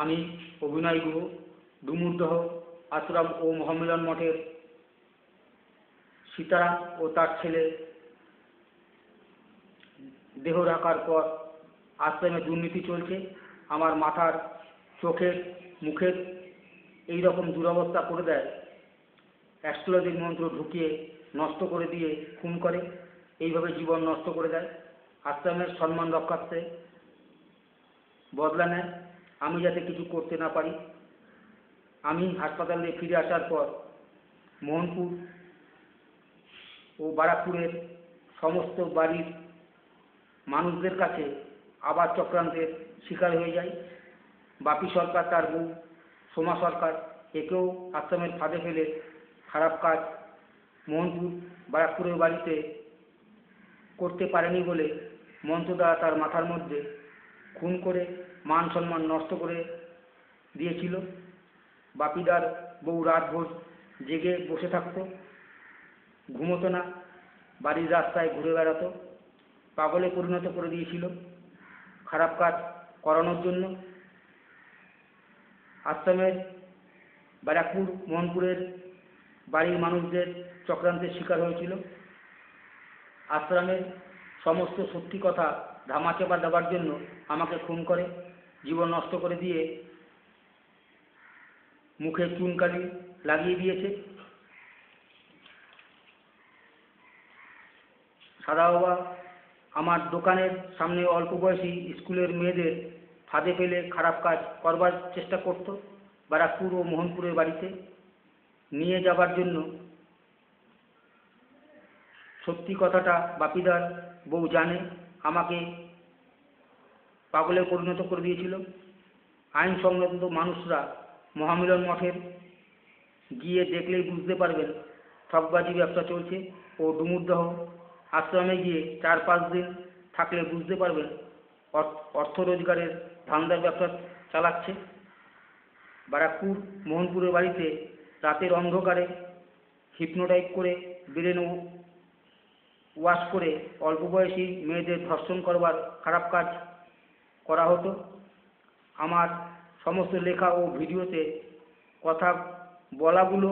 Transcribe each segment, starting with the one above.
আমি অভিনয় গুরু ডুমুরদহ আশ্রম ও মহামিলন মঠের সীতারাম ও তার ছেলে দেহ রাখার পর আশ্রমে দুর্নীতি চলছে। আমার মাথার, চোখের, মুখের এই রকম দুরবস্থা করে দেয়। অ্যাস্ট্রোলজির মন্ত্র ঢুকিয়ে নষ্ট করে দিয়ে খুন করে, এইভাবে জীবন নষ্ট করে দেয়। আশ্রমের সম্মান রক্ষার্থে বদলা নেয়, আমি যাতে কিছু করতে না পারি। আমি হাসপাতালে ফিরে আসার পর মোহনপুর ও বারাকপুরের সমস্ত বাড়ির মানুষদের কাছে আবার চক্রান্তের শিকার হয়ে যায়। বাপি সরকার, তার বউ সোমা সরকার, একেও আশ্রমের ফাঁদে ফেলে খারাপ কাজ মোহনপুর বারাকপুরের বাড়িতে করতে পারেনি বলে মন্ত্র দ্বারা তার মাথার মধ্যে খুন করে মান সম্মান নষ্ট করে দিয়েছিল। বাপিদার বউ রাতভর জেগে বসে থাকতো, ঘুমোতো না, বাড়ির রাস্তায় ঘুরে বেড়াতো, পাগলে পরিণত করে দিয়েছিল খারাপ কাজ করানোর জন্য। আশ্রমের ব্যারাকপুর মোহনপুরের বাড়ির মানুষদের চক্রান্তের শিকার হয়েছিল। আশ্রমের সমস্ত সত্যি কথা ধামাচাপা দেওয়ার জন্য আমাকে খুন করে, জীবন নষ্ট করে দিয়ে মুখে চুনকালি লাগিয়ে দিয়েছে। সাদা বাবা আমার দোকানের সামনে অল্প বয়সী স্কুলের মেয়েদের ফাঁদে ফেলে খারাপ কাজ করবার চেষ্টা করত। ব্যারাকপুর ও মোহনপুরের বাড়িতে নিয়ে যাবার জন্য সত্যি কথাটা বাপিদার বউ জানে, আমাকে পাগলে পরিণত করে দিয়েছিল। আইন সংক্রান্ত মানুষরা মহামিলন মঠের গিয়ে দেখলেই বুঝতে পারবেন ঠকবাজি ব্যবসা চলছে। ও ডুমুরদহ আশ্রমে গিয়ে 4-5 দিন থাকলে বুঝতে পারবেন অর্থ রোজগারের ধান্দার ব্যবসা চালাচ্ছে। ব্যারাকপুর মোহনপুরের বাড়িতে রাতের অন্ধকারে হিপনোটাইজ করে ব্রেন ওয়াশ করে অল্প বয়সী মেয়েদের ধর্ষণ করবার খারাপ কাজ করা হতো। আমার সমস্ত লেখা ও ভিডিওতে কথা বলাগুলো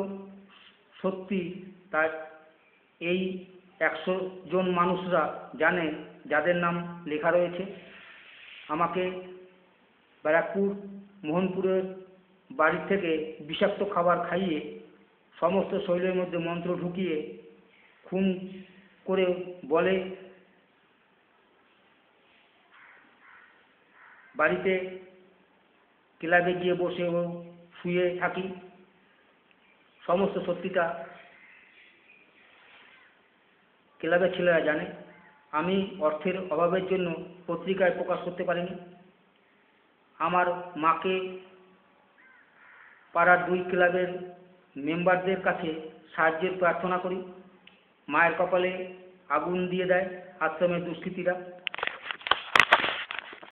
সত্যি, তাই এই 100 জন মানুষরা জানে যাদের নাম লেখা রয়েছে। আমাকে ব্যারাকপুর মোহনপুরের বাড়ি থেকে বিষাক্ত খাবার খাইয়ে সমস্ত শরীরের মধ্যে মন্ত্র ঢুকিয়ে খুন করে বলে বাড়িতে ক্লাবে গিয়ে বসে ও শুয়ে থাকি। সমস্ত সত্যিটা ক্লাবের ছেলেরা জানে। আমি অর্থের অভাবের জন্য পত্রিকায় প্রকাশ করতে পারিনি। আমার মাকে পাড়ার 2 ক্লাবের মেম্বারদের কাছে সাহায্যের প্রার্থনা করি। মায়ের কপালে আগুন দিয়ে দেয় আশ্রমের দুষ্কৃতীরা।